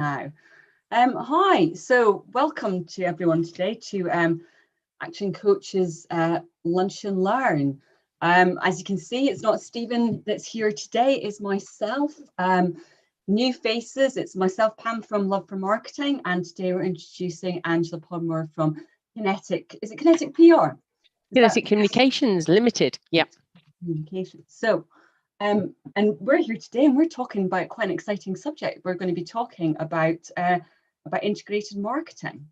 Now, hi. So, welcome to everyone today to Action Coach's Lunch and Learn. As you can see, it's not Stephen that's here today. It's myself. New faces. It's myself, Pam from Love for Marketing, and today we're introducing Angela Podmore from Kinetic. Is it Kinetic PR? Kinetic Communications Limited. Yeah. Communications. So. And we're here today and we're talking about quite an exciting subject. We're going to be talking about integrated marketing.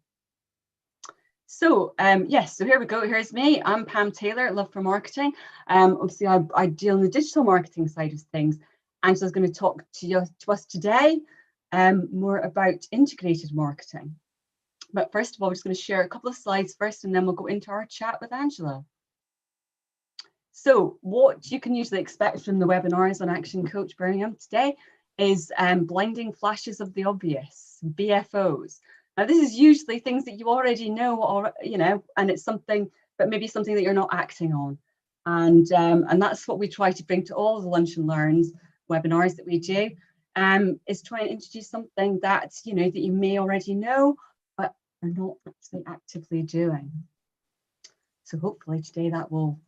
So yes, so here we go. Here's me. I'm Pam Taylor at Love for Marketing. Obviously, I deal in the digital marketing side of things. Angela's going to talk to us today more about integrated marketing. But first of all, we're just going to share a couple of slides first, and then we'll go into our chat with Angela. So what you can usually expect from the webinars on Action Coach Birmingham today is blinding flashes of the obvious, BFOs. Now, this is usually things that you already know, or and it's something, but maybe something that you're not acting on. And that's what we try to bring to all the Lunch and Learns webinars that we do, is try and introduce something that that you may already know, but are not actually actively doing. So hopefully today that will.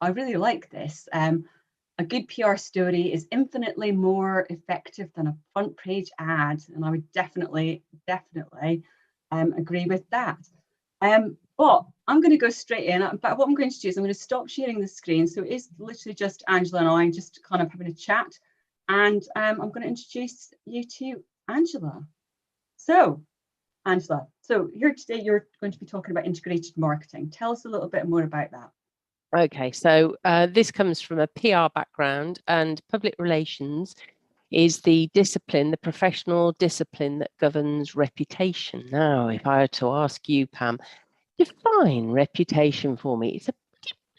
I really like this. A good PR story is infinitely more effective than a front page ad, and I would definitely agree with that. But I'm going to go straight in. But what I'm going to do is I'm going to stop sharing the screen. So it is literally just Angela and I just kind of having a chat, and I'm going to introduce you to Angela. So, Angela, so here today you're going to be talking about integrated marketing. Tell us a little bit more about that. Okay, so this comes from a PR background, and public relations is the discipline, the professional discipline that governs reputation. Now, if I were to ask you, Pam, define reputation for me. It's a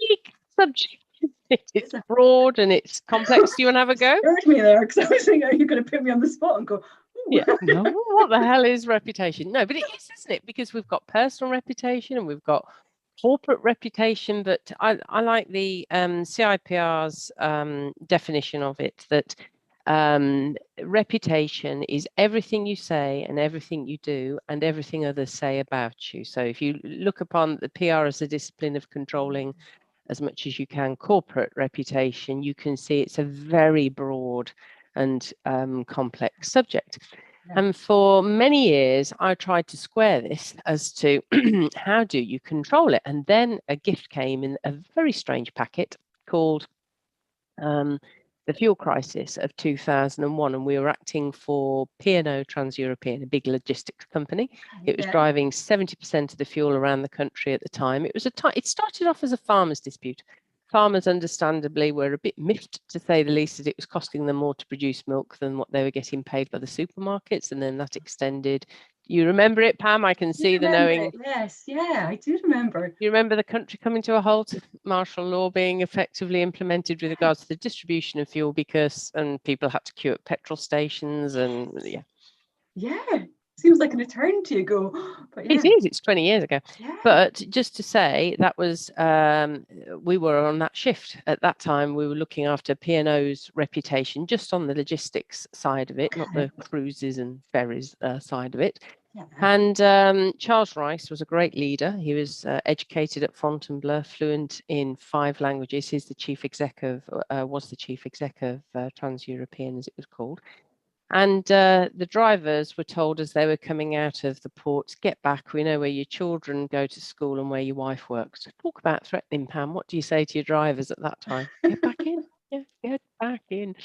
big subject. It's broad and it's complex. Do you want to have a go? Scared me there, because I was thinking, are you going to put me on the spot and go, ooh. Yeah, no, what the hell is reputation? No, but it is, isn't it? Because we've got personal reputation and we've got corporate reputation, but I like the CIPR's definition of it, that reputation is everything you say and everything you do and everything others say about you. So if you look upon the PR as a discipline of controlling as much as you can corporate reputation, you can see it's a very broad and complex subject. Yeah. And for many years, I tried to square this as to how do you control it? And then a gift came in a very strange packet called the fuel crisis of 2001, and we were acting for P&O Trans-European, a big logistics company. It was driving 70% of the fuel around the country at the time. It started off as a farmers' dispute. Farmers, understandably, were a bit miffed, to say the least, that it was costing them more to produce milk than what they were getting paid by the supermarkets, and then that extended. You remember it, Pam? I can see the knowing. Yes, yeah, I do remember. You remember the country coming to a halt, martial law being effectively implemented with regards to the distribution of fuel, and people had to queue at petrol stations, and yeah. Yeah, seems like an eternity ago. But yeah. It is, it's 20 years ago. Yeah. But just to say, that was, we were on that shift. At that time, we were looking after P&O's reputation just on the logistics side of it, not the cruises and ferries side of it. Yeah. And Charles Rice was a great leader. He was educated at Fontainebleau, fluent in 5 languages. He's the chief exec was the chief exec of Trans-European, as it was called. And the drivers were told as they were coming out of the ports, get back, we know where your children go to school and where your wife works. Talk about threatening, Pam. What do you say to your drivers at that time? Get back in. Yeah, get back in.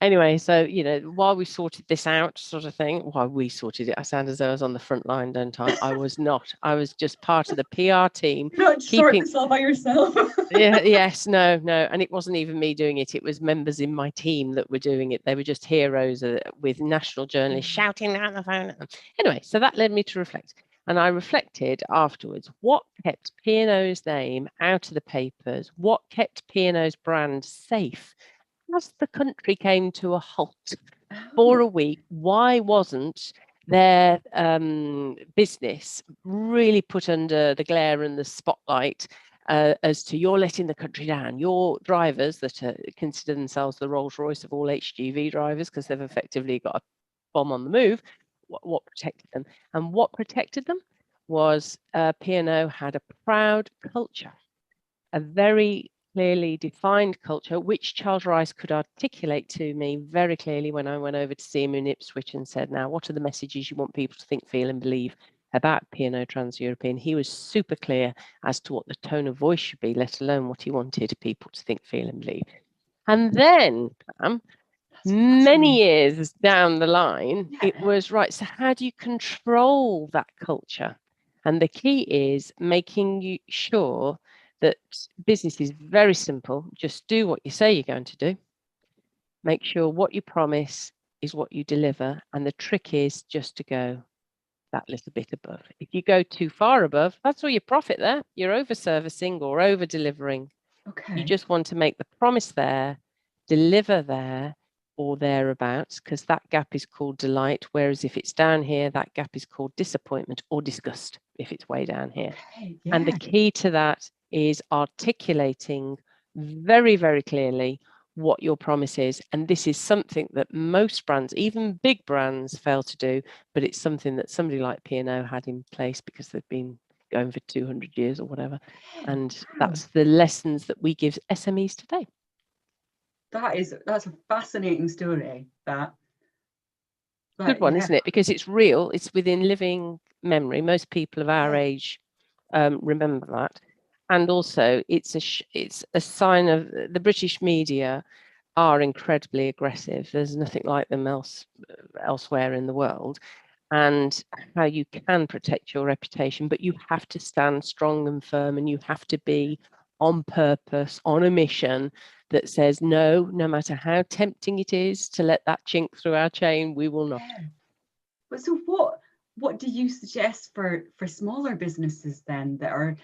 Anyway, so, while we sorted this out, sort of thing, while we sorted it, I sound as though I was on the front line, don't I? I was not. I was just part of the PR team. You're not sorting this all by yourself. Yeah, yes, no. And it wasn't even me doing it. It was members in my team that were doing it. They were just heroes with national journalists shouting down the phone. Anyway, so that led me to reflect. And I reflected afterwards, what kept P&O's name out of the papers? What kept P&O's brand safe? As the country came to a halt for a week, why wasn't their business really put under the glare and the spotlight as to, you're letting the country down? Your drivers that consider themselves the Rolls Royce of all HGV drivers, because they've effectively got a bomb on the move, what protected them. And what protected them was P&O had a proud culture, a very clearly defined culture, which Charles Rice could articulate to me very clearly when I went over to see him in Ipswich and said, now, what are the messages you want people to think, feel and believe about P&O Trans-European? He was super clear as to what the tone of voice should be, let alone what he wanted people to think, feel and believe. And then, Pam, many years down the line, it was, right, so how do you control that culture? And the key is making sure that business is very simple. Just do what you say you're going to do. Make sure what you promise is what you deliver. And the trick is just to go that little bit above. If you go too far above, that's all your profit there. You're over servicing or over delivering. Okay. You just want to make the promise there, deliver there or thereabouts, because that gap is called delight. Whereas if it's down here, that gap is called disappointment or disgust if it's way down here. Okay, and the key to that is articulating very, very clearly what your promise is. And this is something that most brands, even big brands, fail to do, but it's something that somebody like P&O had in place because they've been going for 200 years or whatever. And that's the lessons that we give SMEs today. That's a fascinating story. Good one, isn't it? Because it's real, it's within living memory. Most people of our age remember that. And also it's a sign of the British media are incredibly aggressive. There's nothing like them elsewhere in the world. And how you can protect your reputation, but you have to stand strong and firm, and you have to be on purpose, on a mission that says no matter how tempting it is to let that chink through our chain, we will not. But so what do you suggest for smaller businesses then that are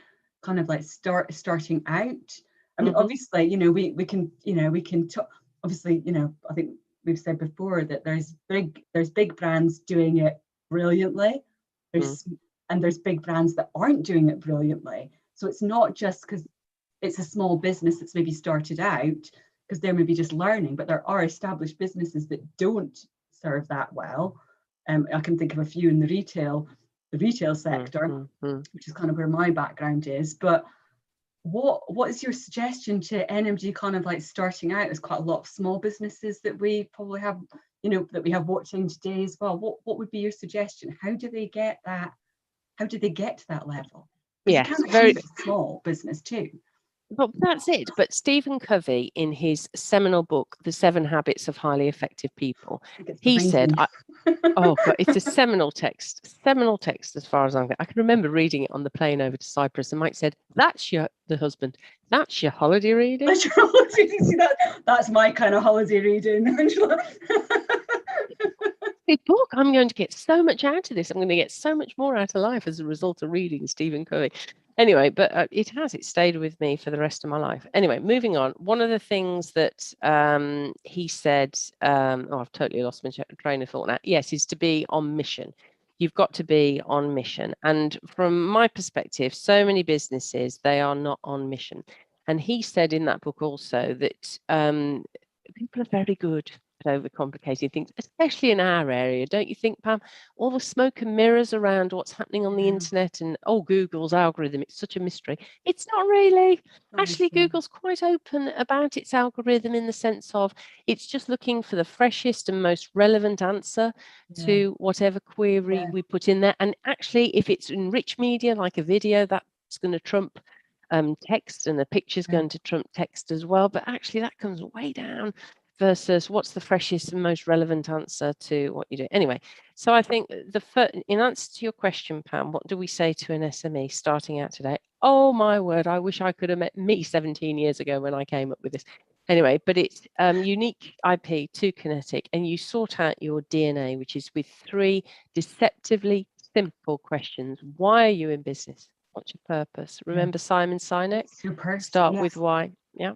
kind of like starting out? I mean, obviously, we can talk, obviously, I think we've said before that there's big brands doing it brilliantly. There's big brands that aren't doing it brilliantly. So it's not just because it's a small business that's maybe started out, because they're maybe just learning, but there are established businesses that don't serve that well. I can think of a few in the retail sector, which is kind of where my background is. But what is your suggestion to anybody kind of like starting out? There's quite a lot of small businesses that we probably have, that we have watching today as well. What would be your suggestion? How do they get that? How do they get to that level? Yes, you can very small business too. Well, that's it. But Stephen Covey, in his seminal book, The 7 Habits of Highly Effective People, he said, oh God, it's a seminal text as far as I'm concerned. I can remember reading it on the plane over to Cyprus, and Mike said, that's your holiday reading? That's your holiday reading. See, that's my kind of holiday reading, Angela. Big book. I'm going to get so much out of this. I'm going to get so much more out of life as a result of reading Stephen Covey. Anyway, but it stayed with me for the rest of my life. Anyway, moving on. One of the things that he said, I've totally lost my train of thought now. Yes, is to be on mission. You've got to be on mission. And from my perspective, so many businesses, they are not on mission. And he said in that book also that people are very good at overcomplicating things, especially in our area, don't you think, Pam? All the smoke and mirrors around what's happening on the internet and Google's algorithm, it's such a mystery. It's not really. Actually, Google's quite open about its algorithm in the sense of it's just looking for the freshest and most relevant answer to whatever query we put in there. And actually, if it's in rich media like a video, that's going to trump text, and the picture's going to trump text as well. But actually, that comes way down versus what's the freshest and most relevant answer to what you do. Anyway, so I think in answer to your question, Pam, what do we say to an SME starting out today? Oh my word, I wish I could have met me 17 years ago when I came up with this. Anyway, but it's unique IP to Kinetic, and you sort out your DNA, which is with 3 deceptively simple questions. Why are you in business? What's your purpose? Remember Simon Sinek? Start with why. Yeah.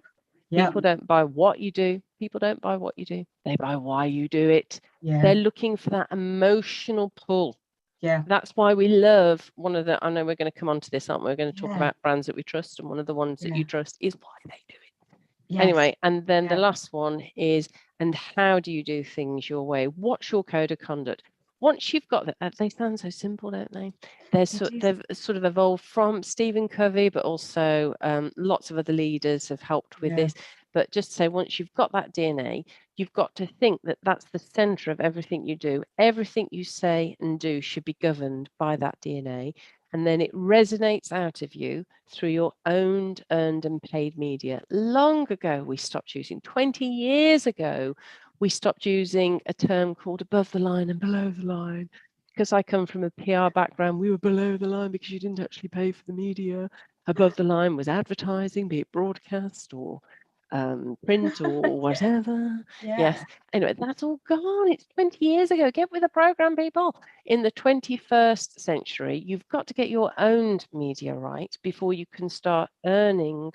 People don't buy what you do. People don't buy what you do. They buy why you do it. They're looking for that emotional pull. That's why we love I know we're going to come on to this, aren't we? We're going to talk about brands that we trust, and one of the ones that you trust is why they do it. Anyway, and then the last one is, and how do you do things your way? What's your code of conduct? once you've got that, they sound so simple, don't they? They've sort of evolved from Stephen Covey, but also lots of other leaders have helped with this. But just say, once you've got that DNA, you've got to think that that's the center of everything you do. Everything you say and do should be governed by that DNA. And then it resonates out of you through your owned, earned, and paid media. Long ago, we stopped using, 20 years ago, we stopped using a term called above the line and below the line. Because I come from a PR background, we were below the line because you didn't actually pay for the media. Above the line was advertising, be it broadcast or print or whatever. Yes. Anyway, that's all gone. It's 20 years ago. Get with the program, people. In the 21st century, you've got to get your own media right before you can start earning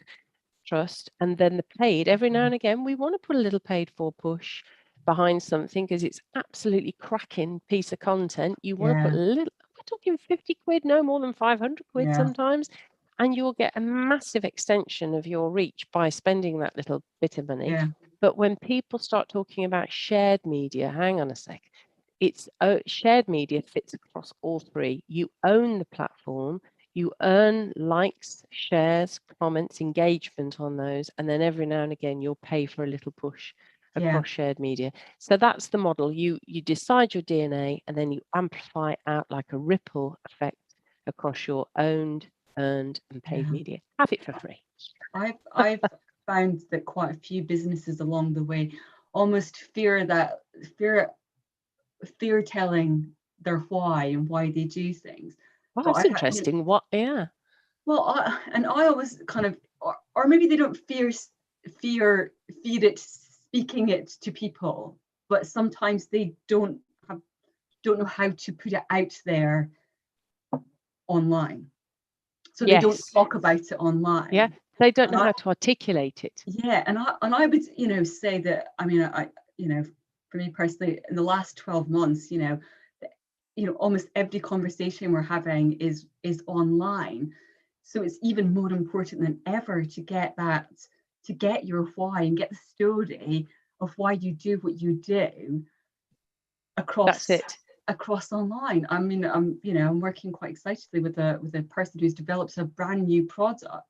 trust. And then the paid, every now and again, we want to put a little paid for push behind something because it's absolutely cracking piece of content. You want to put a little, we're talking 50 quid, no more than 500 quid sometimes, and you'll get a massive extension of your reach by spending that little bit of money. But when people start talking about shared media, hang on a sec, it's shared media fits across all three. You own the platform, you earn likes, shares, comments, engagement on those, and then every now and again you'll pay for a little push across shared media. So that's the model. You decide your DNA and then you amplify out like a ripple effect across your owned, earned, and paid media. Have it for free. I've found that quite a few businesses along the way almost fear telling their why and why they do things. Well, that's interesting. Well, I always kind of, or maybe they don't feed it, speaking it to people, but sometimes they don't know how to put it out there online. So they don't talk about it online. Yeah, they don't know how to articulate it. Yeah, and I would, say that, I mean, for me personally, in the last 12 months, almost every conversation we're having is online. So it's even more important than ever to get your why and get the story of why you do what you do across online. I mean, I'm working quite excitedly with a person who's developed a brand new product.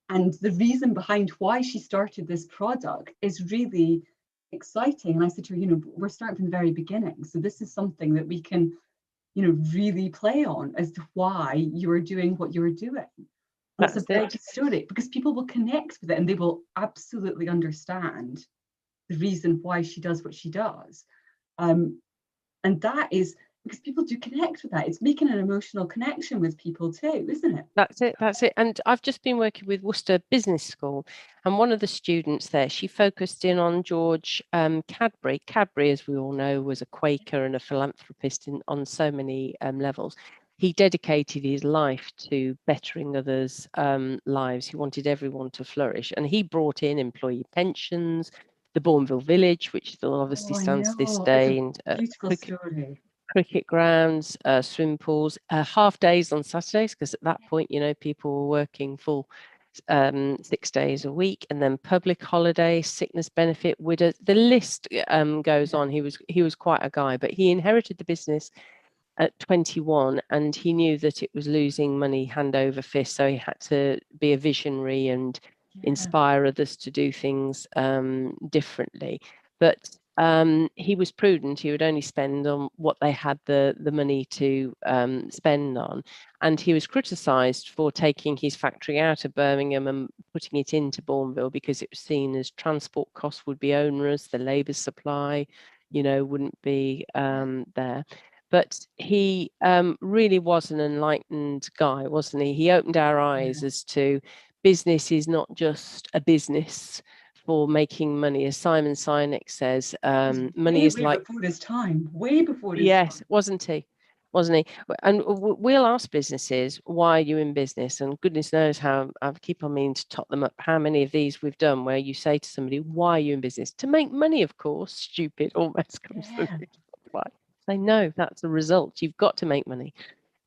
And the reason behind why she started this product is really exciting. And I said to her, we're starting from the very beginning. So this is something that we can, really play on as to why you are doing what you're doing. That's a very good story, because people will connect with it and they will absolutely understand the reason why she does what she does. And that is because people do connect with that. It's making an emotional connection with people too, isn't it? That's it. And I've just been working with Worcester Business School, and one of the students there, she focused in on George Cadbury. Cadbury, as we all know, was a Quaker and a philanthropist on so many levels. He dedicated his life to bettering others' lives. He wanted everyone to flourish, and he brought in employee pensions, the Bourneville Village, which still obviously stands to this day, and beautiful story. Cricket grounds, swim pools, half days on Saturdays, because at that point, people were working full 6 days a week, and then public holidays, sickness benefit, widows. The list goes on. He was quite a guy, but he inherited the business at 21, and he knew that it was losing money hand over fist. So he had to be a visionary and inspire others to do things differently. But he was prudent. He would only spend on what they had the money to spend on. And he was criticised for taking his factory out of Birmingham and putting it into Bourneville, because it was seen as transport costs would be onerous, the labour supply, wouldn't be there. But he really was an enlightened guy, wasn't he? He opened our eyes as to business is not just a business for making money. As Simon Sinek says, money is like... before his time, way before his time. Yes, wasn't he? And we'll ask businesses, why are you in business? And goodness knows how I keep on meaning to top them up, how many of these we've done where you say to somebody, why are you in business? To make money, of course. Stupid almost comes to me. Why? They know that's the result. You've got to make money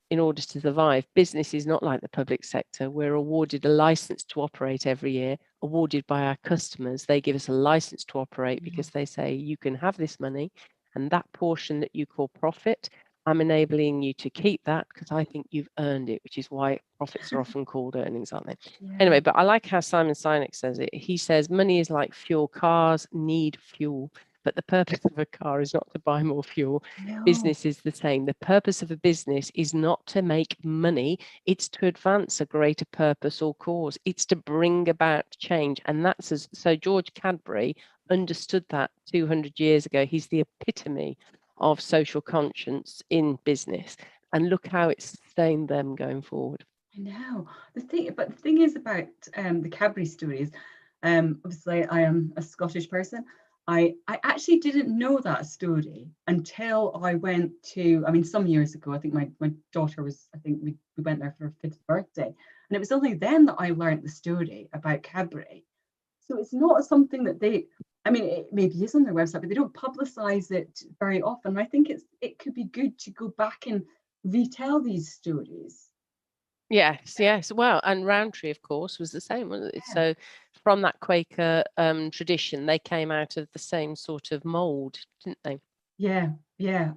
in order to survive. Business is not like the public sector. We're awarded a license to operate every year, awarded by our customers. They give us a license to operate because they say you can have this money And that portion that you call profit, I'm enabling you to keep that because I think you've earned it, which is why profits are often called earnings, aren't they? Yeah. Anyway, but I like how Simon Sinek says it. He says money is like fuel. Cars need fuel, but the purpose of a car is not to buy more fuel. No. Business is the same. The purpose of a business is not to make money. It's to advance a greater purpose or cause. It's to bring about change. And that's so George Cadbury understood that 200 years ago. He's the epitome of social conscience in business. And look how it's sustained them going forward. I know. The thing is about the Cadbury stories, obviously I am a Scottish person. I actually didn't know that story until I went to, I mean, some years ago. I think my daughter was, I think we went there for her 5th birthday. And it was only then that I learned the story about Cadbury. So it's not something that they, I mean, it maybe is on their website, but they don't publicize it very often. I think it could be good to go back and retell these stories. Yes. Well, and Rowntree, of course, was the same, wasn't it? Yeah. So from that Quaker tradition, they came out of the same sort of mold, didn't they? Yeah.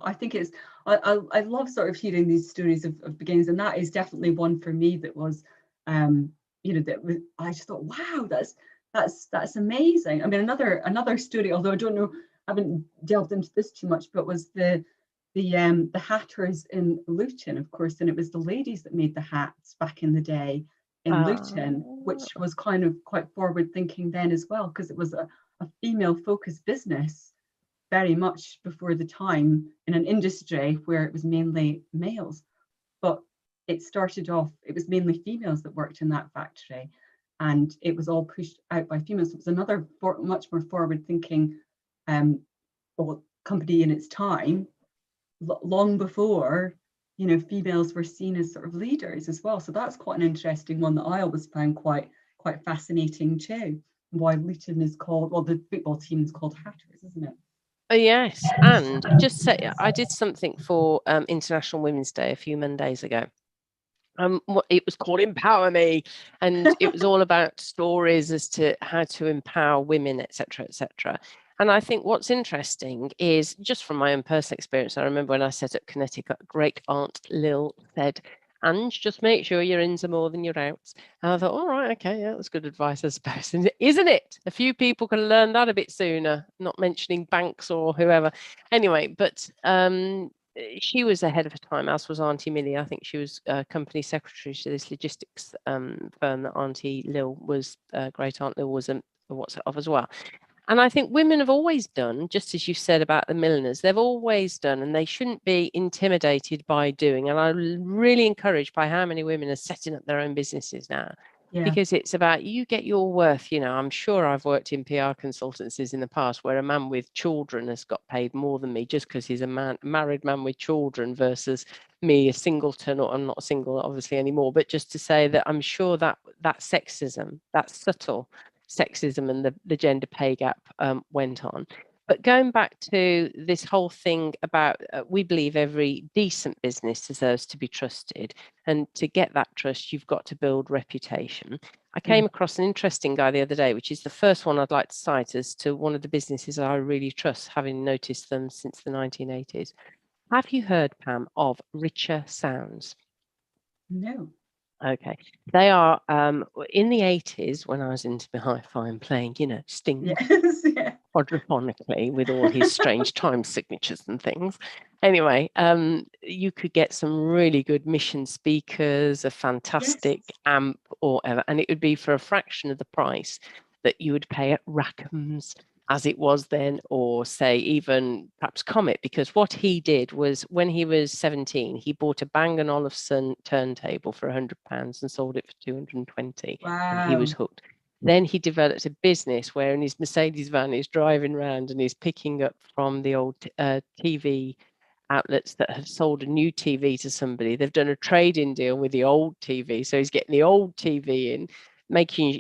I think it's, I love sort of hearing these stories of beginnings, and that is definitely one for me that was, that was, I just thought, wow, that's amazing. I mean, another story, although I don't know, I haven't delved into this too much, but was the hatters in Luton, of course, and it was the ladies that made the hats back in the day in Luton, which was kind of quite forward thinking then as well, because it was a female focused business very much before the time in an industry where it was mainly males. But it started off, it was mainly females that worked in that factory, and it was all pushed out by females. It was another much more forward thinking company in its time, long before females were seen as sort of leaders as well. So that's quite an interesting one that I always found quite fascinating too. Why Luton is called, well, the football team is called Hatters, isn't it? Yes, and just say I did something for International Women's Day a few Mondays ago. It was called Empower Me, and it was all about stories as to how to empower women, etc., etc. And I think what's interesting is, just from my own personal experience, I remember when I set up Connecticut, great aunt Lil said, Ange, just make sure your ins are more than your outs. And I thought, all right, okay, yeah, that's good advice, I suppose. And isn't it? A few people can learn that a bit sooner, not mentioning banks or whoever. Anyway, but she was ahead of her time, as was Auntie Millie. I think she was company secretary to this logistics firm that Auntie Lil was, great aunt Lil was a what's it of as well. And I think women have always done, just as you said about the milliners, they've always done, and they shouldn't be intimidated by doing. And I'm really encouraged by how many women are setting up their own businesses now. Yeah. Because it's about you get your worth. I'm sure I've worked in PR consultancies in the past where a man with children has got paid more than me just because he's a married man with children versus me, a singleton, or I'm not single obviously anymore. But just to say that I'm sure that sexism, that subtle sexism and the gender pay gap went on. But going back to this whole thing about we believe every decent business deserves to be trusted. And to get that trust, you've got to build reputation. I came across an interesting guy the other day, which is the first one I'd like to cite as to one of the businesses I really trust, having noticed them since the 1980s. Have you heard, Pam, of Richer Sounds? No. Okay. They are in the 80s when I was into my hi-fi and playing, Sting quadrophonically with all his strange time signatures and things. Anyway, you could get some really good mission speakers, a fantastic amp or whatever, and it would be for a fraction of the price that you would pay at Rackham's, as it was then, or say even perhaps Comet, because what he did was when he was 17, he bought a Bang & Olufsen turntable for £100 and sold it for 220. Wow. And he was hooked. Then he developed a business where in his Mercedes van he's driving around and he's picking up from the old TV outlets that have sold a new TV to somebody. They've done a trade-in deal with the old TV. So he's getting the old TV in,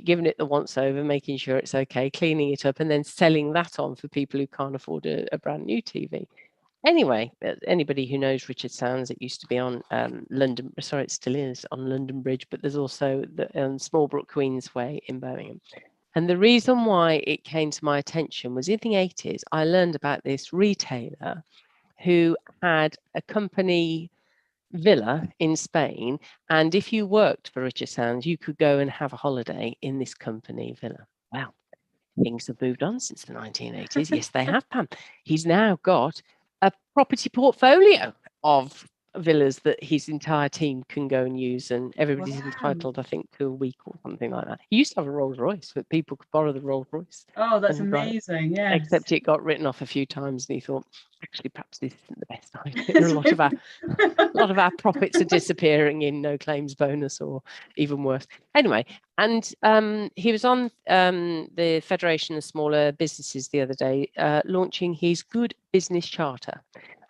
giving it the once over, making sure it's okay, cleaning it up, and then selling that on for people who can't afford a brand new TV. Anyway, anybody who knows Richard Sounds, it used to be on London, sorry, it still is on London Bridge, but there's also the Smallbrook Queensway in Birmingham. And the reason why it came to my attention was in the 80s, I learned about this retailer who had a company villa in Spain. And if you worked for Richard Sands, you could go and have a holiday in this company villa. Wow, things have moved on since the 1980s. Yes, they have, Pam. He's now got a property portfolio of villas that his entire team can go and use, and everybody's Wow. entitled, I think, to a week or something like that. He used to have a Rolls Royce, but people could borrow the Rolls Royce. Oh, that's and drive. amazing. Yeah. Except it got written off a few times, and he thought, actually, perhaps this isn't the best idea. A lot of our profits are disappearing in no claims bonus, or even worse. Anyway, and he was on the Federation of Smaller Businesses the other day, launching his Good Business Charter.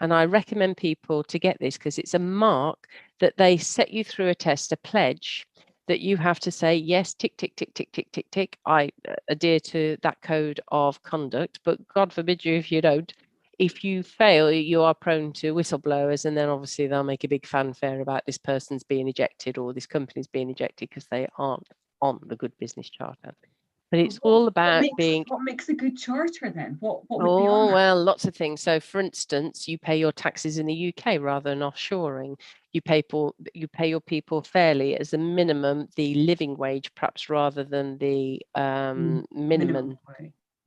And I recommend people to get this because it's a mark that they set you through a test, a pledge that you have to say, yes, tick, tick, tick, tick, tick, tick, tick. I adhere to that code of conduct, but God forbid you if you don't. If you fail, you are prone to whistleblowers, and then obviously they'll make a big fanfare about this person's being ejected or this company's being ejected because they aren't on the Good Business Charter. But it's all about being. What makes a good charter then? What would be on that? Well, lots of things. So, for instance, you pay your taxes in the UK rather than offshoring. You pay your people fairly, as a minimum, the living wage, perhaps rather than the minimum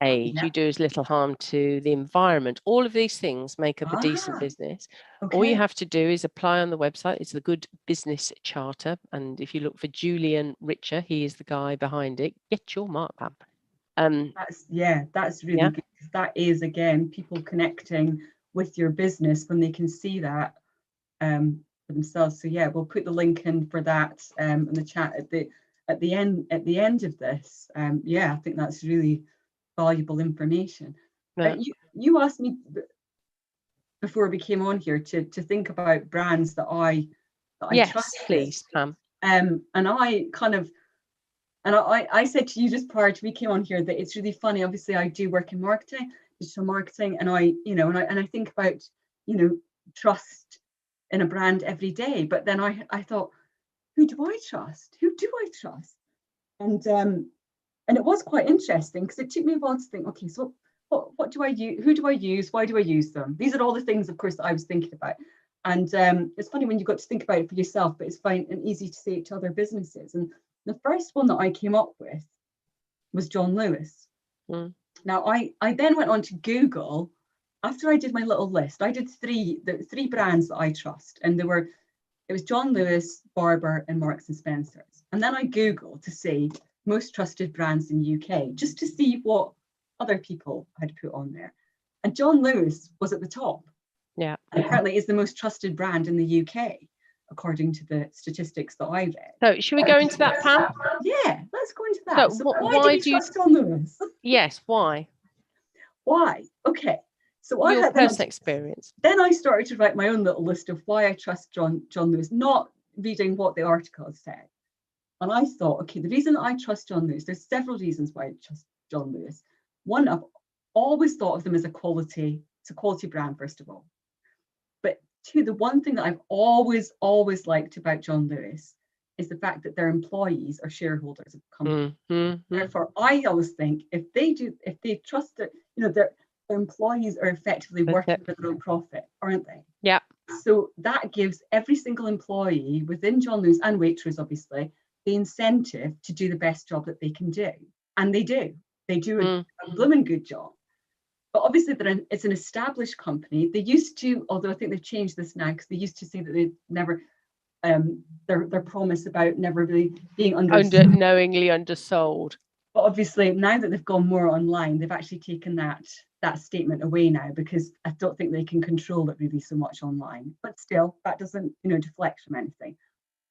age. Yeah. You do as little harm to the environment. All of these things make up a decent business. All you have to do is apply on the website. It's the Good Business Charter. And if you look for Julian Richer, he is the guy behind it. Get your mark, Pam. That's really good. That is, again, people connecting with your business when they can see that for themselves. So yeah, we'll put the link in for that in the chat at the end of this. I think that's really valuable information. You asked me before we came on here to think about brands that I trust. Please, Pam. And I said to you just prior to we came on here that it's really funny. Obviously, I do work in marketing, digital marketing, and I think about trust in a brand every day. But then I thought, who do I trust? Who do I trust? And it was quite interesting because it took me a while to think, okay, so what do I use? Who do I use? Why do I use them? These are all the things, of course, that I was thinking about. And it's funny when you got to think about it for yourself, but it's fine and easy to say it to other businesses. And the first one that I came up with was John Lewis. Now, I then went on to Google. After I did my little list, I did the three brands that I trust. And it was John Lewis, Barbour, and Marks and Spencer's. And then I Googled to see most trusted brands in the UK, just to see what other people had put on there. And John Lewis was at the top. Yeah. And apparently is the most trusted brand in the UK, according to the statistics that I read. So should we go into that, Pam? Yeah, let's go into that. So why do you trust John Lewis? Yes, why? Why? Okay. So your personal experience. Then I started to write my own little list of why I trust John Lewis, not reading what the article said. And I thought, okay, the reason that I trust John Lewis, there's several reasons why I trust John Lewis. One, I've always thought of them as it's a quality brand, first of all. But two, the one thing that I've always liked about John Lewis is the fact that their employees are shareholders of the company. Therefore, I always think if they trust that, their employees are effectively working for their own profit, aren't they? Yeah. So that gives every single employee within John Lewis and Waitrose, obviously, the incentive to do the best job that they can do. And they do. They do a blooming good job. But obviously, it's an established company. They used to, although I think they've changed this now, because they used to say that they never, their promise about never really being knowingly undersold. But obviously, now that they've gone more online, they've actually taken that statement away now, because I don't think they can control it really so much online. But still, that doesn't, deflect from anything.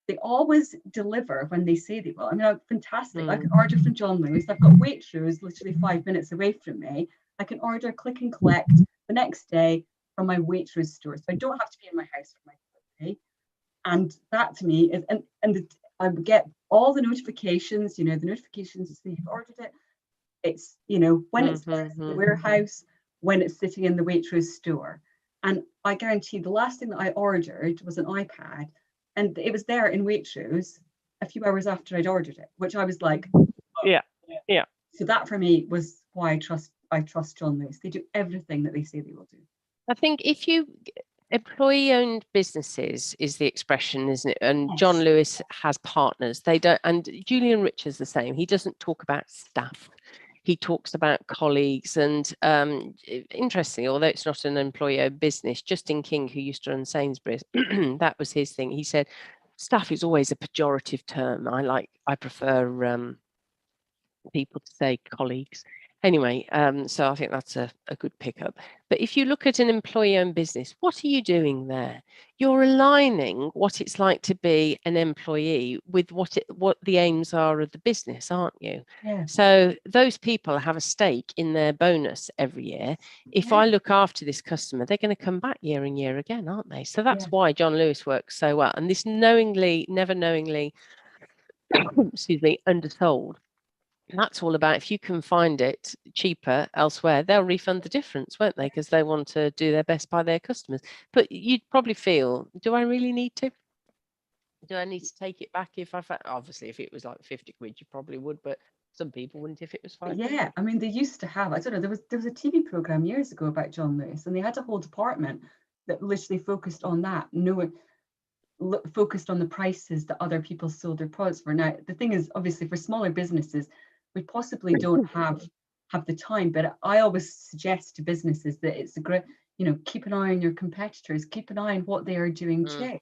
They always deliver when they say they will. I mean, fantastic. I can order from John Lewis. I've got Waitrose literally 5 minutes away from me. I can order, click and collect the next day from my Waitrose store. So I don't have to be in my house for my delivery. And that to me is, and I would get all the notifications, the notifications to see you've ordered it. It's, when it's in the warehouse, when it's sitting in the Waitrose store. And I guarantee the last thing that I ordered was an iPad. And it was there in Waitrose a few hours after I'd ordered it, which I was like, yeah. So that for me was why I trust John Lewis. They do everything that they say they will do. I think if you employee-owned businesses is the expression, isn't it? And Yes. John Lewis has partners. They don't, and Julian Richard's the same. He doesn't talk about staff. He talks about colleagues. And interestingly, although it's not an employee-owned business, Justin King, who used to run Sainsbury's, that was his thing. He said, staff is always a pejorative term. I prefer people to say colleagues. Anyway, so I think that's a good pickup. But if you look at an employee-owned business, what are you doing there? You're aligning what it's like to be an employee with what the aims are of the business, aren't you? Yeah. So those people have a stake in their bonus every year. If Yeah. I look after this customer, they're going to come back year and year again, aren't they? So that's why John Lewis works so well. And this never knowingly, excuse me, undersold. That's all about if you can find it cheaper elsewhere, they'll refund the difference, won't they? Because they want to do their best by their customers. But you'd probably feel, do I really need to? Do I need to take it back if obviously if it was like 50 quid, you probably would, but some people wouldn't if it was 5 quid. Yeah, I mean, they used to have, I don't know, there was a TV program years ago about John Lewis, and they had a whole department that literally focused on that. Focused on the prices that other people sold their products for. Now, the thing is, obviously, for smaller businesses, we possibly don't have the time, but I always suggest to businesses that it's a great, keep an eye on your competitors, keep an eye on what they are doing too,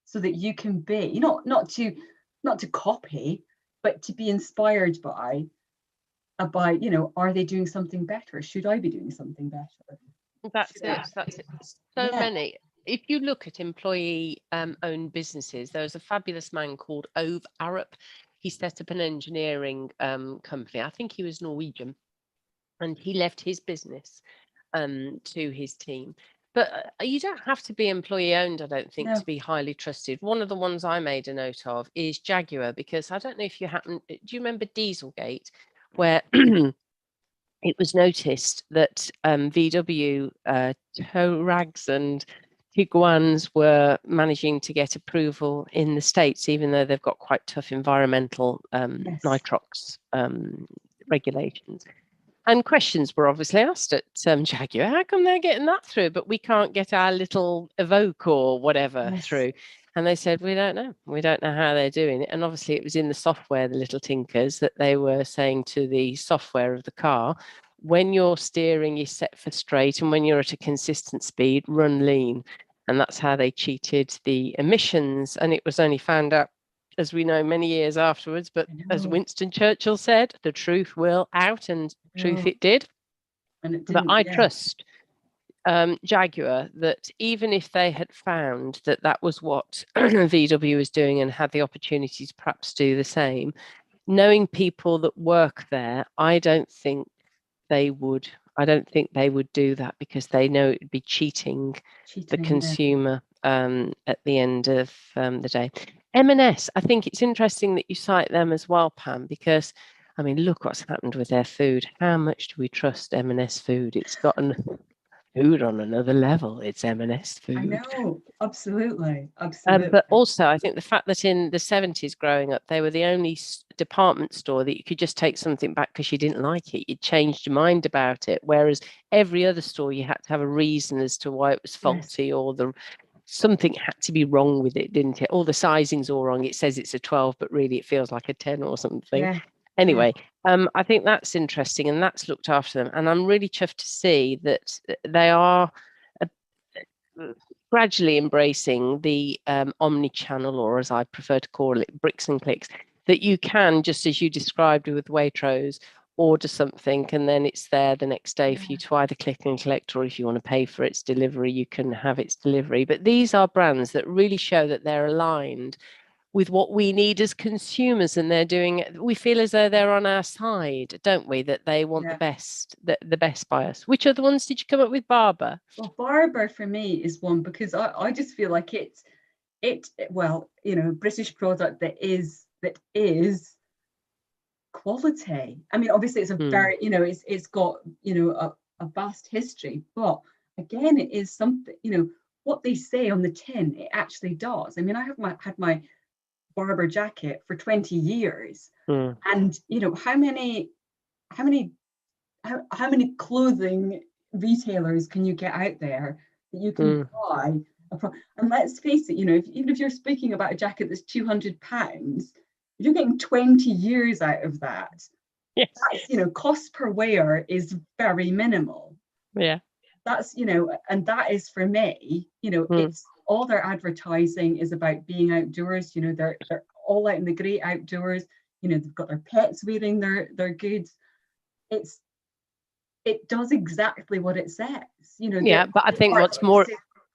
so that you can be, not to copy, but to be inspired by, are they doing something better? Should I be doing something better? That's it. So many. If you look at employee-owned businesses, there's a fabulous man called Ove Arup. He set up an engineering company. I think he was Norwegian, and he left his business to his team. But you don't have to be employee-owned, I don't think, to be highly trusted. One of the ones I made a note of is Jaguar, because I don't know if do you remember Dieselgate, where it was noticed that VW Touaregs and Tiguan's were managing to get approval in the States, even though they've got quite tough environmental nitrox regulations. And questions were obviously asked at Jaguar, how come they're getting that through, but we can't get our little Evoque or whatever through? And they said, we don't know. We don't know how they're doing it. And obviously it was in the software, the little tinkers, that they were saying to the software of the car, when your steering is set for straight and when you're at a consistent speed, run lean. And that's how they cheated the emissions. And it was only found out, as we know, many years afterwards. But as Winston Churchill said, the truth will out, and truth it did. And it didn't, but I trust Jaguar that even if they had found that was what VW was doing and had the opportunity to perhaps do the same, knowing people that work there, I don't think they would do that, because they know it would be cheating the consumer at the end of the day. M&S, I think it's interesting that you cite them as well, Pam, because I mean, look what's happened with their food. How much do we trust M&S food? It's gotten food on another level. It's M&S food. I know, absolutely. But also, I think the fact that in the 70s growing up, they were the only department store that you could just take something back because you didn't like it. You changed your mind about it. Whereas every other store, you had to have a reason as to why it was faulty, or something had to be wrong with it, didn't it? All the sizing's all wrong. It says it's a 12, but really it feels like a 10 or something. Yeah. Anyway, I think that's interesting, and that's looked after them. And I'm really chuffed to see that they are gradually embracing the omni-channel, or as I prefer to call it, bricks and clicks, that you can, just as you described with Waitrose, order something and then it's there the next day for you to either click and collect, or if you want to pay for its delivery, you can have its delivery. But these are brands that really show that they're aligned with what we need as consumers, and they're doing it. We feel as though they're on our side, don't we? That they want the best by us. Which other ones did you come up with? Barbour? Well, Barbour for me is one, because I just feel like British product that is quality. I mean, obviously it's a very, it's got, a vast history, but again, it is something, what they say on the tin, it actually does. I mean, I have had my Barbour jacket for 20 years, and how many how many clothing retailers can you get out there that you can buy and let's face it, even if you're speaking about a jacket that's £200, you're getting 20 years out of that. Yes. That's, cost per wear is very minimal. Yeah. That's, and that is for me, it's all their advertising is about being outdoors. They're all out in the great outdoors. They've got their pets wearing their goods. It does exactly what it says. Yeah, but I think what's more,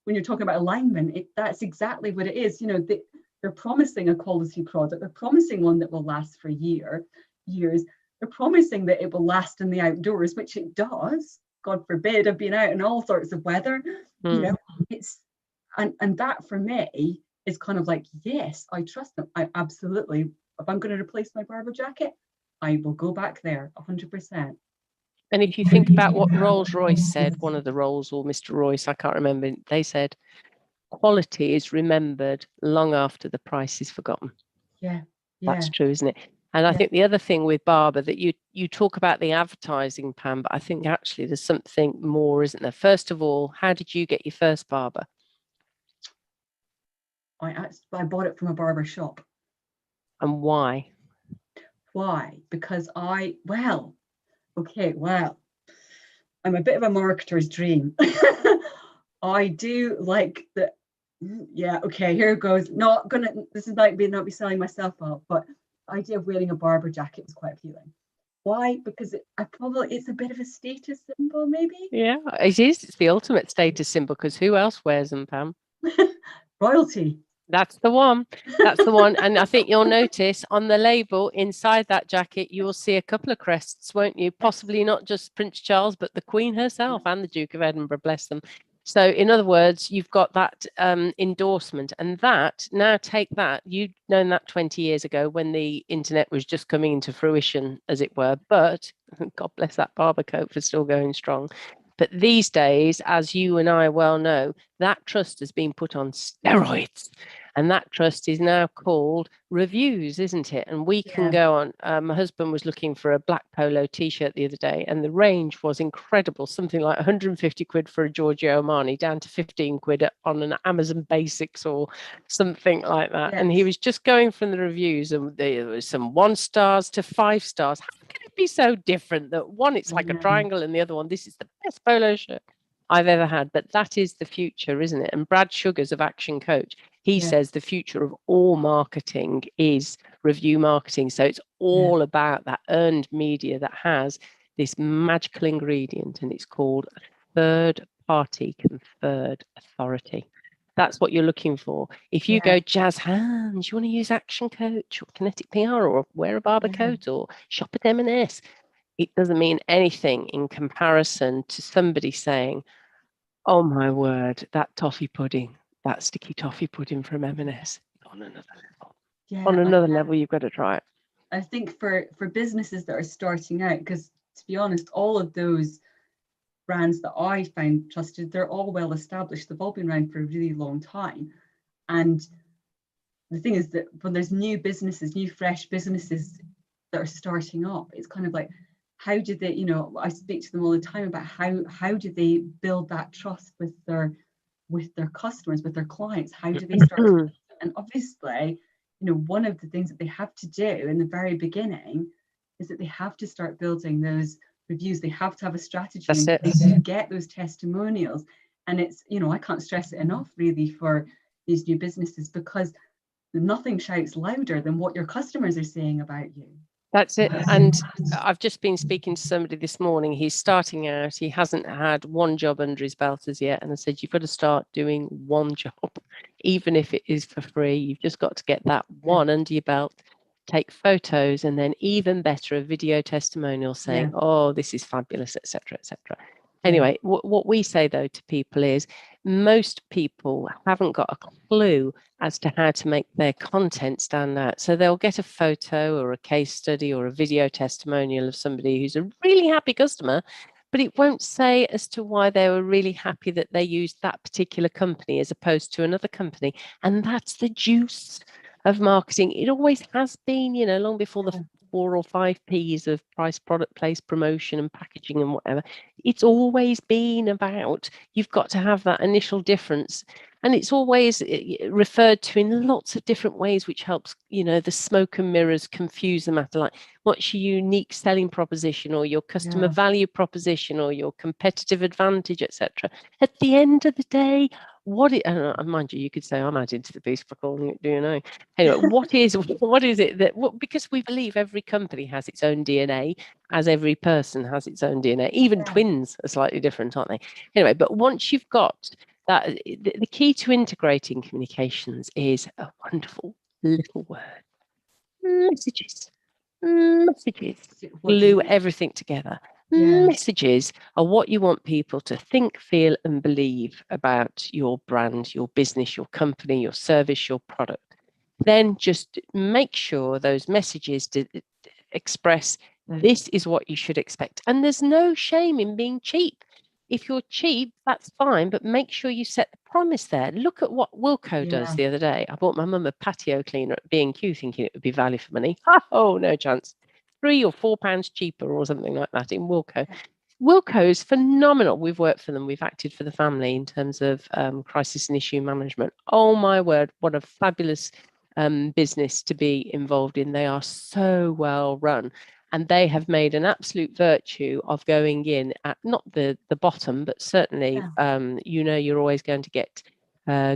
when you're talking about alignment, that's exactly what it is. They're promising a quality product. They're promising one that will last for years. They're promising that it will last in the outdoors, which it does. God forbid, I've been out in all sorts of weather. It's and that for me is kind of like, yes, I trust them. I absolutely, if I'm going to replace my Barbour jacket, I will go back there 100%. And if you think about what Rolls-Royce said, one of the Rolls or Mr. Royce, I can't remember, they said, quality is remembered long after the price is forgotten. Yeah. That's true, isn't it? And I think the other thing with Barbour that you talk about the advertising, Pam, but I think actually there's something more, isn't there? First of all, how did you get your first Barbour? I bought it from a barber shop. And why? Why? Because I'm a bit of a marketer's dream. I do like the, here it goes. This is like not be selling myself out, but the idea of wearing a Barbour jacket is quite appealing. Why? Because it's a bit of a status symbol, maybe. Yeah, it is. It's the ultimate status symbol because who else wears them, Pam? Royalty. That's the one. That's the one. And I think you'll notice on the label inside that jacket, you will see a couple of crests, won't you? Possibly not just Prince Charles, but the Queen herself and the Duke of Edinburgh, bless them. So in other words, you've got that endorsement, and that now take that. You'd known that 20 years ago when the internet was just coming into fruition, as it were. But God bless that Barbour coat for still going strong. But these days, as you and I well know, that trust has been put on steroids. And that trust is now called reviews, isn't it? And we can go on. My husband was looking for a black polo T-shirt the other day, and the range was incredible. Something like 150 quid for a Giorgio Armani, down to 15 quid on an Amazon Basics or something like that. Yes. And he was just going from the reviews, and there was some 1 stars to 5 stars. How can it be so different that one, it's like a triangle, and the other one, this is the best polo shirt I've ever had? But that is the future, isn't it? And Brad Sugars of Action Coach, he says the future of all marketing is review marketing. So it's all about that earned media that has this magical ingredient, and it's called third-party conferred authority. That's what you're looking for. If you go jazz hands, you want to use Action Coach or Kinetic PR or wear a Barbour coat or shop at M&S, it doesn't mean anything in comparison to somebody saying, oh my word, that toffee pudding, that sticky toffee pudding from M&S, on another level. On another level, you've got to try it. I think for businesses that are starting out, because to be honest, all of those brands that I find trusted, they're all well established. They've all been around for a really long time. And the thing is that when there's new businesses, new fresh businesses that are starting up, it's kind of like, how do they, I speak to them all the time about how do they build that trust with their customers, with their clients? How do they start? And obviously, one of the things that they have to do in the very beginning is that they have to start building those reviews. They have to have a strategy to get those testimonials. And it's, I can't stress it enough really for these new businesses, because nothing shouts louder than what your customers are saying about you. That's it. And I've just been speaking to somebody this morning. He's starting out. He hasn't had one job under his belt as yet. And I said, you've got to start doing one job, even if it is for free. You've just got to get that one under your belt, take photos, and then even better, a video testimonial saying, oh, this is fabulous, etc., etc. Anyway, what we say, though, to people is most people haven't got a clue as to how to make their content stand out. So they'll get a photo or a case study or a video testimonial of somebody who's a really happy customer, but it won't say as to why they were really happy that they used that particular company as opposed to another company. And that's the juice of marketing. It always has been, long before the 4 or 5 Ps of price, product, place, promotion and packaging and whatever. It's always been about, you've got to have that initial difference. And it's always referred to in lots of different ways, which helps, the smoke and mirrors confuse the matter. Like, what's your unique selling proposition, or your customer value proposition, or your competitive advantage, etc. At the end of the day, mind you, you could say I'm adding to the beast for calling it DNA. Anyway, what is it that, because we believe every company has its own DNA, as every person has its own DNA. Even twins are slightly different, aren't they? Anyway, but once you've got that, the key to integrating communications is a wonderful little word: messages. Messages glue everything together. Messages are what you want people to think, feel and believe about your brand, your business, your company, your service, your product. Then just make sure those messages express, this is what you should expect. And there's no shame in being cheap. If you're cheap, that's fine, but make sure you set the promise there. Look at what Wilko does the other day. I bought my mum a patio cleaner at B&Q thinking it would be value for money. Oh, no chance. £3 or £4 cheaper or something like that in Wilko. Wilko is phenomenal. We've worked for them. We've acted for the family in terms of crisis and issue management. Oh, my word, what a fabulous business to be involved in. They are so well run. And they have made an absolute virtue of going in at not the bottom, but certainly, you're always going to get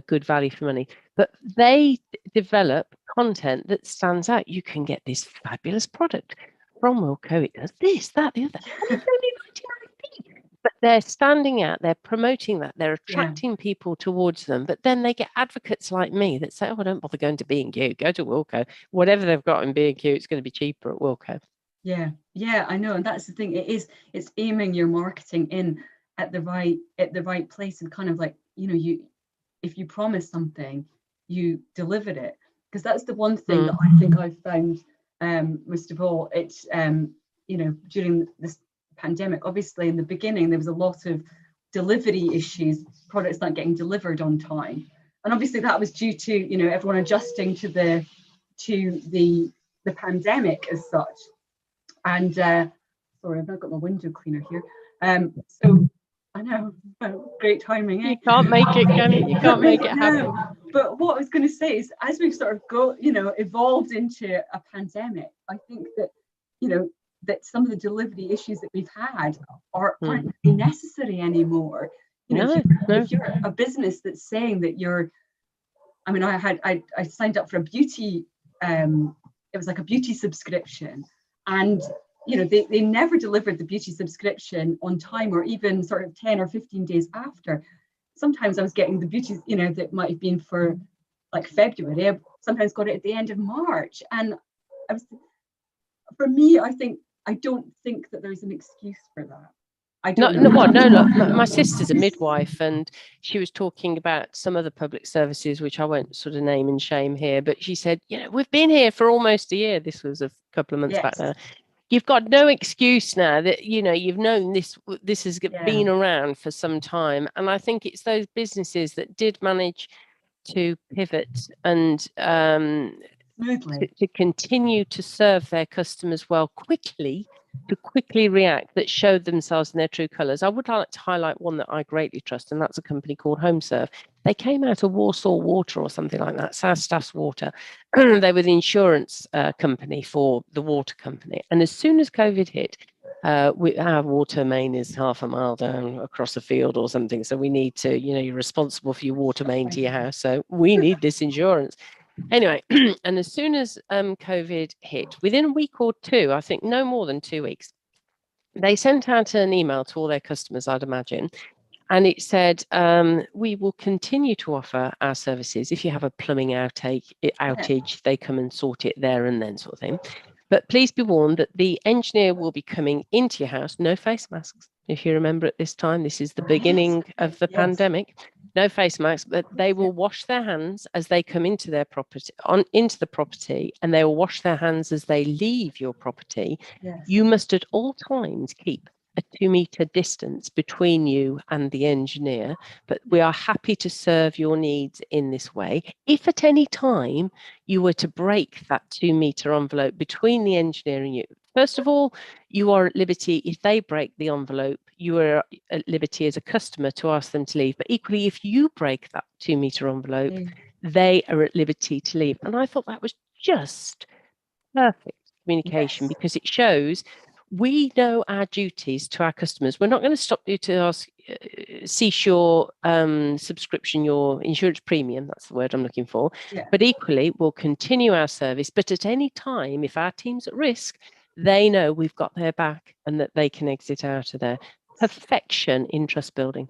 good value for money. But they develop content that stands out. You can get this fabulous product from Wilko. It does this, that, the other. And it's only 99p. But they're standing out. They're promoting that. They're attracting people towards them. But then they get advocates like me that say, "Oh, don't bother going to B&Q. Go to Wilko. Whatever they've got in B&Q, it's going to be cheaper at Wilko." Yeah, I know, and that's the thing. It's aiming your marketing in at the right place, and kind of like, if you promise something, you deliver it. Because that's the one thing that I think I've found, most of all, it's during this pandemic. Obviously, in the beginning, there was a lot of delivery issues, products not getting delivered on time, and obviously that was due to everyone adjusting to the pandemic as such. And sorry, I've not got my window cleaner here. So I know, great timing. You can't make it, can you? You can't make it happen. No. But what I was going to say is, as we've sort of evolved into a pandemic, I think that that some of the delivery issues that we've had aren't really necessary anymore. If you're a business that's saying that I signed up for a beauty. It was like a beauty subscription. And they never delivered the beauty subscription on time, or even sort of 10 or 15 days after. Sometimes I was getting the beauty, that might have been for like February. I sometimes got it at the end of March. And for me, I don't think that there's an excuse for that. I don't know. Look, my sister's a midwife, and she was talking about some of the public services, which I won't sort of name and shame here, but she said, we've been here for almost a year. This was a couple of months back now. You've got no excuse now that, you've known this has been around for some time. And I think it's those businesses that did manage to pivot and to continue to serve their customers well to quickly react, that showed themselves in their true colours. I would like to highlight one that I greatly trust, and that's a company called HomeServe. They came out of Warsaw Water or something like that, South Staffs Water. They were the insurance company for the water company. And as soon as COVID hit, our water main is half a mile down across a field or something. So we need to, you're responsible for your water main to your house. So we need this insurance. Anyway, and as soon as COVID hit, within a week or two, I think no more than 2 weeks, they sent out an email to all their customers, I'd imagine, and it said, we will continue to offer our services. If you have a plumbing outage, they come and sort it there and then, sort of thing. But please be warned that the engineer will be coming into your house, no face masks. If you remember at this time, this is the beginning of the pandemic. No face masks, but they will wash their hands as they come into their property, into the property, and they will wash their hands as they leave your property. You must at all times keep a 2-meter distance between you and the engineer, but we are happy to serve your needs in this way. If at any time you were to break that 2-meter envelope between the engineer and you, first of all, you are at liberty, if they break the envelope, you are at liberty as a customer to ask them to leave. But equally, if you break that 2-meter envelope, they are at liberty to leave. And I thought that was just perfect communication, because it shows we know our duties to our customers. We're not going to stop you to ask, cease your subscription, your insurance premium. That's the word I'm looking for. But equally, we'll continue our service. But at any time, if our team's at risk, they know we've got their back and that they can exit out of there. Perfection in trust building.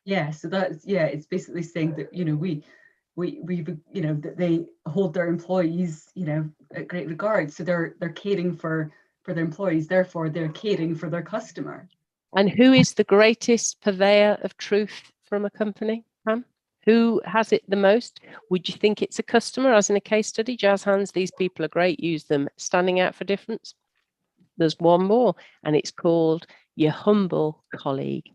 Yeah, so that's, it's basically saying that, we that they hold their employees, at great regard. So they're caring for their employees, therefore they're caring for their customer. And who is the greatest purveyor of truth from a company, Pam? Who has it the most? Would you think it's a customer? As in a case study, jazz hands, these people are great, use them. Standing out for difference? There's one more, and it's called your humble colleague.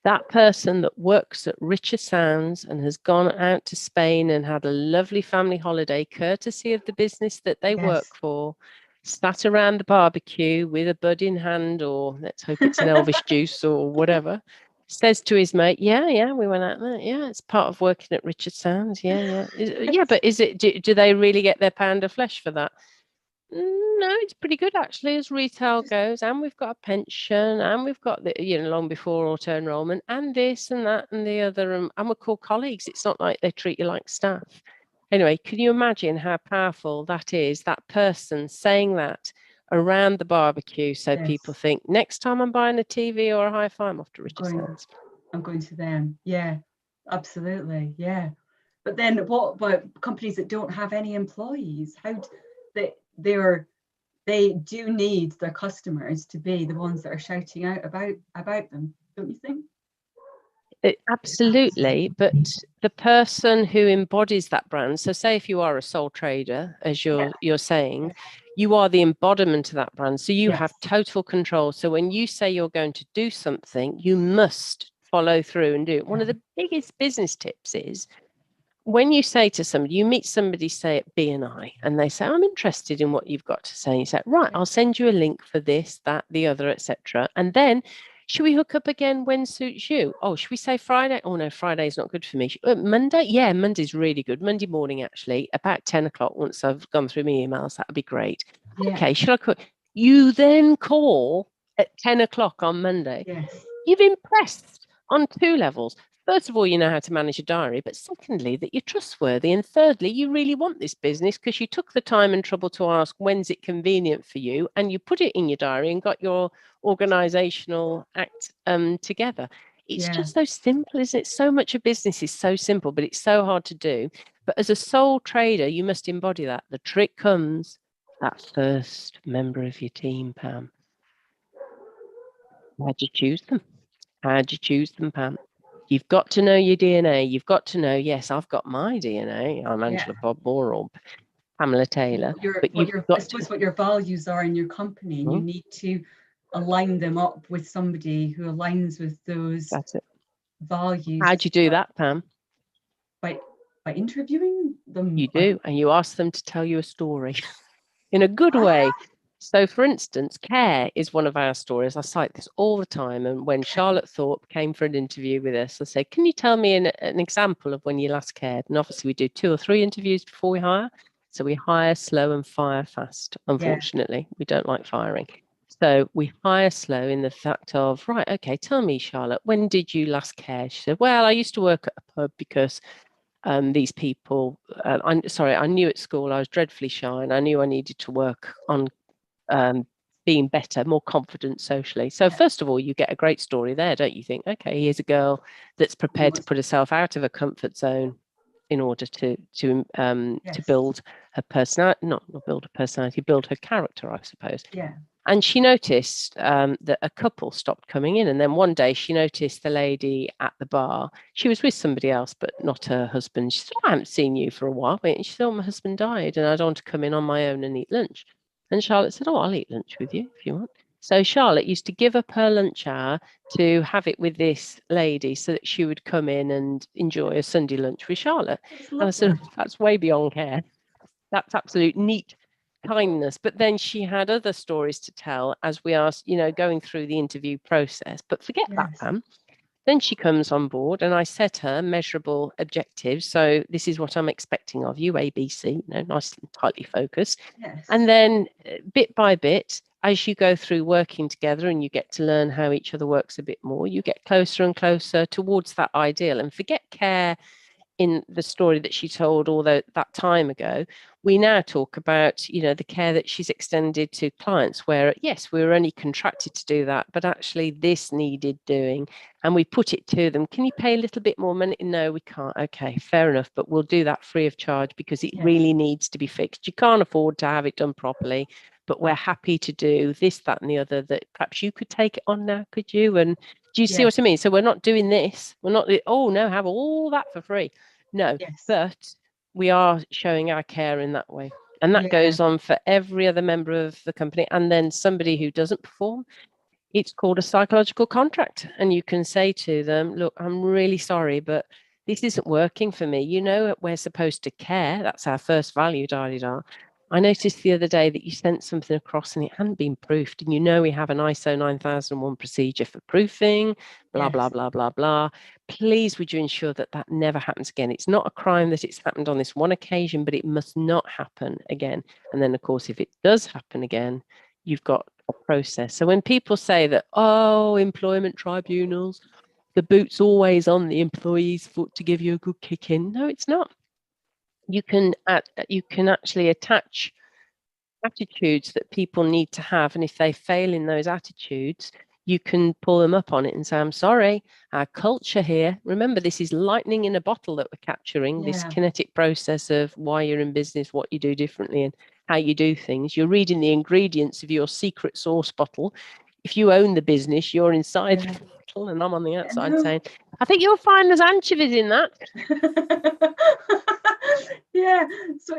That person that works at Richer Sounds and has gone out to Spain and had a lovely family holiday, courtesy of the business that they work for, sat around the barbecue with a bud in hand, or let's hope it's an Elvis juice or whatever, says to his mate, yeah, we went out there. Yeah, it's part of working at Richer Sounds. Yeah. But is it, do they really get their pound of flesh for that? No, it's pretty good actually as retail goes, and we've got a pension, and we've got the long before auto enrollment, and this and that and the other, and we're called colleagues. It's not like they treat you like staff. Anyway, can you imagine how powerful that is? That person saying that around the barbecue, so people think next time I'm buying a TV or a hi-fi, I'm off to Richer Sounds. I'm going to them. Yeah, absolutely. Yeah, but then what about companies that don't have any employees? How they do need their customers to be the ones that are shouting out about them, don't you think? Absolutely, but the person who embodies that brand, so say if you are a sole trader, as you're saying, you are the embodiment of that brand, so you have total control. So when you say you're going to do something, you must follow through and do it. One of the biggest business tips is, when you say to somebody, you meet somebody, say at BNI, and they say, I'm interested in what you've got to say. And you say, right, I'll send you a link for this, that, the other, etc. And then, should we hook up again when suits you? Oh, should we say Friday? Oh, no, Friday's not good for me. Monday? Yeah, Monday's really good. Monday morning, actually, about 10 o'clock, once I've gone through my emails, that would be great. Okay, should I call? You then call at 10 o'clock on Monday. You've impressed on 2 levels. First of all, you know how to manage a diary, but secondly, that you're trustworthy. And thirdly, you really want this business because you took the time and trouble to ask when's it convenient for you, and you put it in your diary and got your organizational act together. It's just so simple, isn't it? So much of business is so simple, but it's so hard to do. But as a sole trader, you must embody that. The trick comes that first member of your team, Pam. How'd you choose them? How'd you choose them, Pam? You've got to know your DNA. You've got to know, yes, I've got my DNA. I'm Angela Bob Moore or Pamela Taylor. I suppose what your values are in your company, and you need to align them up with somebody who aligns with those values. How'd you do that, Pam? By interviewing them. You do, and you ask them to tell you a story in a good way. So, for instance, care is one of our stories. I cite this all the time. And when Charlotte Thorpe came for an interview with us, I said, can you tell me an example of when you last cared? And obviously, we do 2 or 3 interviews before we hire. So we hire slow and fire fast. Unfortunately, we don't like firing. So we hire slow in the fact of, right, okay, tell me, Charlotte, when did you last care? She said, well, I used to work at a pub because these people, I knew at school I was dreadfully shy, and I knew I needed to work on being better, more confident socially. So first of all, you get a great story there, don't you think? Okay, here's a girl that's prepared to put herself out of her comfort zone in order to build her personality, not build her personality, build her character, I suppose. And she noticed that a couple stopped coming in. And then one day she noticed the lady at the bar. She was with somebody else, but not her husband. She said, I haven't seen you for a while. And she said, oh, my husband died and I don't want to come in on my own and eat lunch. And Charlotte said, oh, I'll eat lunch with you if you want. So Charlotte used to give up her lunch hour to have it with this lady so that she would come in and enjoy a Sunday lunch with Charlotte. And I said, that's way beyond care. That's absolute neat kindness. But then she had other stories to tell as we are, going through the interview process. But forget that, Pam. Then she comes on board and I set her measurable objectives. So this is what I'm expecting of you, A, B, C, nice and tightly focused. Yes. And then bit by bit, as you go through working together and you get to learn how each other works a bit more, you get closer and closer towards that ideal. And forget care in the story that she told all that time ago. We now talk about, the care that she's extended to clients where, yes, we were only contracted to do that, but actually this needed doing. And we put it to them. Can you pay a little bit more money? No, we can't. Okay, fair enough. But we'll do that free of charge because it really needs to be fixed. You can't afford to have it done properly, but we're happy to do this, that, and the other that perhaps you could take it on now, could you? And do you see what I mean? So we're not doing this. We're not, oh no, have all that for free. No, but we are showing our care in that way. And that goes on for every other member of the company. And then somebody who doesn't perform, it's called a psychological contract. And you can say to them, look, I'm really sorry, but this isn't working for me. We're supposed to care. That's our first value, da-di-da. I noticed the other day that you sent something across and it hadn't been proofed. And we have an ISO 9001 procedure for proofing, blah, blah, blah, blah, blah. Please, would you ensure that that never happens again? It's not a crime that it's happened on this one occasion, but it must not happen again. And then, of course, if it does happen again, you've got a process. So when people say that, oh, employment tribunals, the boot's always on the employee's foot to give you a good kick in. No, it's not. You can actually attach attitudes that people need to have. And if they fail in those attitudes, you can pull them up on it and say, I'm sorry, our culture here, remember, this is lightning in a bottle that we're capturing, this kinetic process of why you're in business, what you do differently and how you do things. You're reading the ingredients of your secret sauce bottle. If you own the business, you're inside the bottle and I'm on the outside saying, I think you'll find there's anchovies in that. So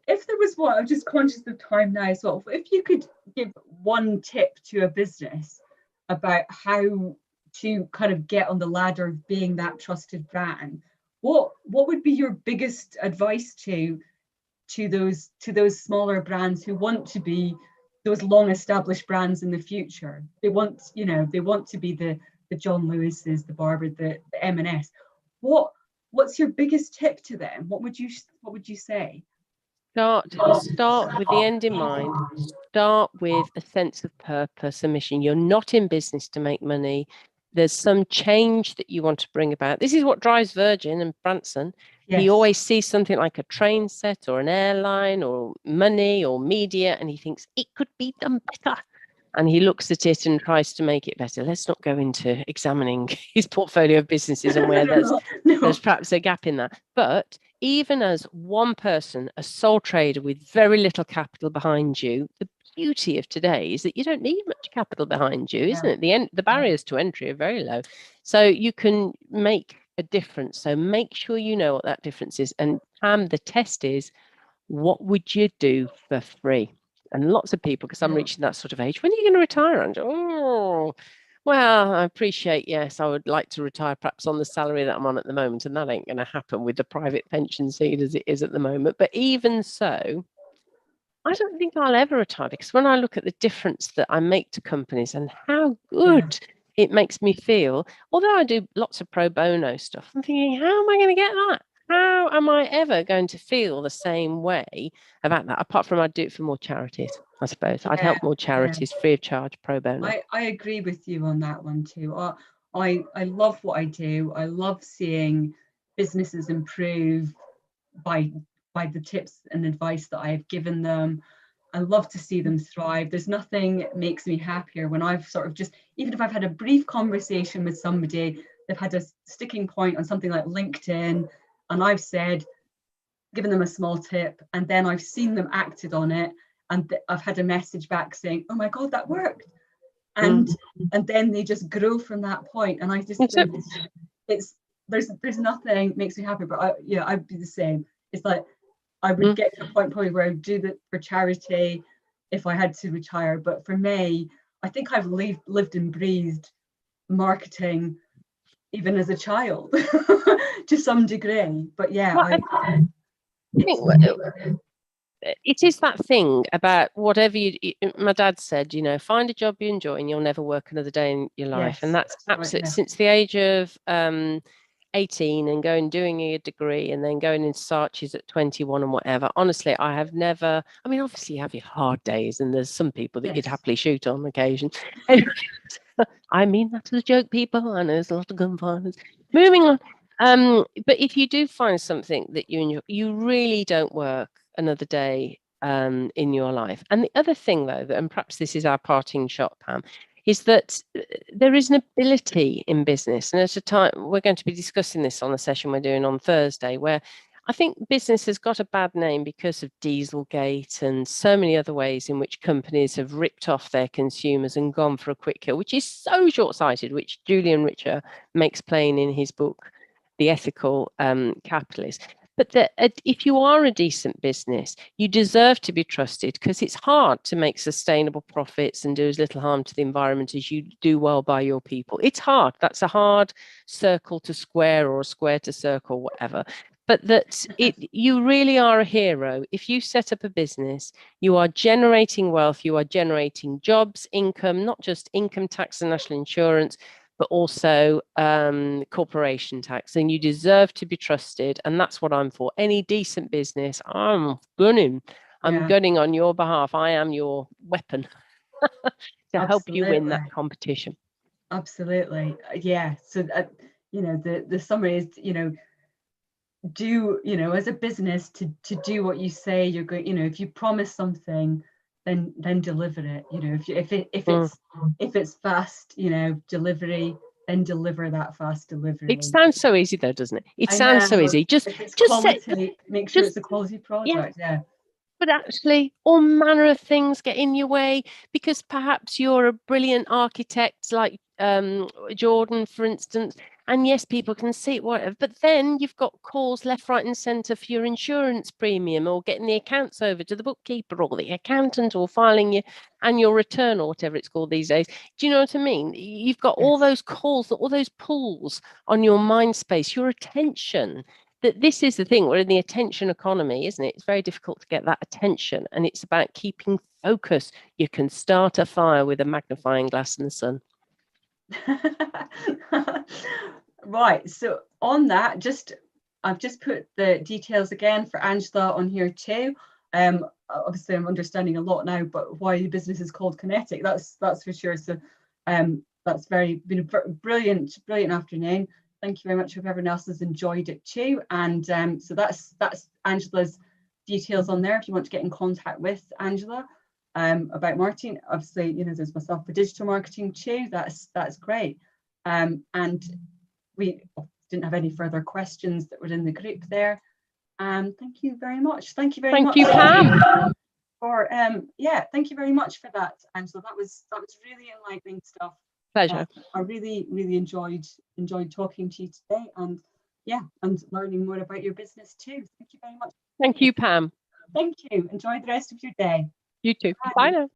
if there was one, I'm just conscious of time now as well. If you could give one tip to a business about how to kind of get on the ladder of being that trusted brand, what would be your biggest advice to those smaller brands who want to be those long established brands in the future? They want to be the John Lewis's, the Barbour, the M&S. What's your biggest tip to them? What would you say? Start with the end in mind. Start with a sense of purpose, a mission. You're not in business to make money. There's some change that you want to bring about. This is what drives Virgin and Branson. He always sees something like a train set or an airline or money or media, and he thinks it could be done better. And he looks at it and tries to make it better. Let's not go into examining his portfolio of businesses and where there's perhaps a gap in that. But even as one person, a sole trader with very little capital behind you, the beauty of today is that you don't need much capital behind you, isn't it? The barriers to entry are very low. So you can make a difference. So make sure you know what that difference is. And the test is, what would you do for free? And lots of people, because I'm reaching that sort of age, when are you going to retire? And well, I appreciate, yes, I would like to retire perhaps on the salary that I'm on at the moment, and that ain't going to happen with the private pension scheme as it is at the moment. But even so, I don't think I'll ever retire, because when I look at the difference that I make to companies and how good it makes me feel, although I do lots of pro bono stuff, I'm thinking, how am I going to get that? How am I ever going to feel the same way about that? Apart from I'd do it for more charities, I suppose. I'd help more charities free of charge, pro bono. I agree with you on that one too. I love what I do. I love seeing businesses improve by the tips and advice that I've given them. I love to see them thrive. There's nothing that makes me happier when I've sort of just, even if I've had a brief conversation with somebody, they've had a sticking point on something like LinkedIn, and I've given them a small tip, and then I've seen them acted on it, and I've had a message back saying, oh my God, that worked. And then they just grow from that point. And I just think there's nothing makes me happy, but I'd be the same. It's like I would get to a point probably where I'd do that for charity if I had to retire. But for me, I think I've lived and breathed marketing even as a child to some degree. But yeah, Well, it is that thing about whatever my dad said, find a job you enjoy and you'll never work another day in your life. yes, And that's absolutely, since the age of 18 and doing a degree and then going into Saatchi's at 21 and whatever. Honestly, I have never, I mean, obviously you have your hard days and there's some people that you'd happily shoot on occasion. I mean that as a joke, people. I know there's a lot of gun violence. Moving on. But if you do find something that you enjoy, you really don't work another day in your life. And the other thing, though, and perhaps this is our parting shot, Pam, is that there is an ability in business. And at a time, we're going to be discussing this on the session we're doing on Thursday, where I think business has got a bad name because of Dieselgate and so many other ways in which companies have ripped off their consumers and gone for a quick kill, which is so short-sighted, which Julian Richer makes plain in his book, The Ethical Capitalist. But if you are a decent business, you deserve to be trusted, because it's hard to make sustainable profits and do as little harm to the environment as you do well by your people. It's hard. That's a hard circle to square, or a square to circle, whatever. But you really are a hero. If you set up a business, you are generating wealth, you are generating jobs, income, not just income tax and national insurance, but also corporation tax, and you deserve to be trusted. And that's what I'm for. Any decent business, I'm gunning on your behalf. I am your weapon to help you win that competition. Absolutely. Yeah. So, the summary is, do, as a business, to do what you say you're going, if you promise something, then deliver it. If it's fast, delivery, then deliver that fast delivery. It sounds so easy though, doesn't it? It sounds so easy. Just quality, make sure it's a quality product. Yeah. But actually, all manner of things get in your way, because perhaps you're a brilliant architect like Jordan, for instance. And yes, people can see it, whatever. But then you've got calls left, right, and centre for your insurance premium, or getting the accounts over to the bookkeeper or the accountant, or filing your annual return, or whatever it's called these days. Do you know what I mean? You've got all those calls, all those pulls on your mind space, your attention. That this is the thing, we're in the attention economy, isn't it? It's very difficult to get that attention, and it's about keeping focus. You can start a fire with a magnifying glass in the sun. Right, so on that, I've just put the details again for Angela on here too. Obviously I'm understanding a lot now, but why the business is called Kinetic, that's for sure. So that's been a brilliant afternoon. Thank you very much. Hope everyone else has enjoyed it too. And so that's Angela's details on there if you want to get in contact with Angela about marketing. Obviously, there's myself for digital marketing too. That's great. And we didn't have any further questions that were in the group there. Thank you very much. Thank you very much. Thank you, Pam. Thank you very much for that, Angela. That was really enlightening stuff. Pleasure. I really enjoyed talking to you today, and learning more about your business too. Thank you very much. Thank you, Pam. Thank you. Enjoy the rest of your day. You too. Bye now.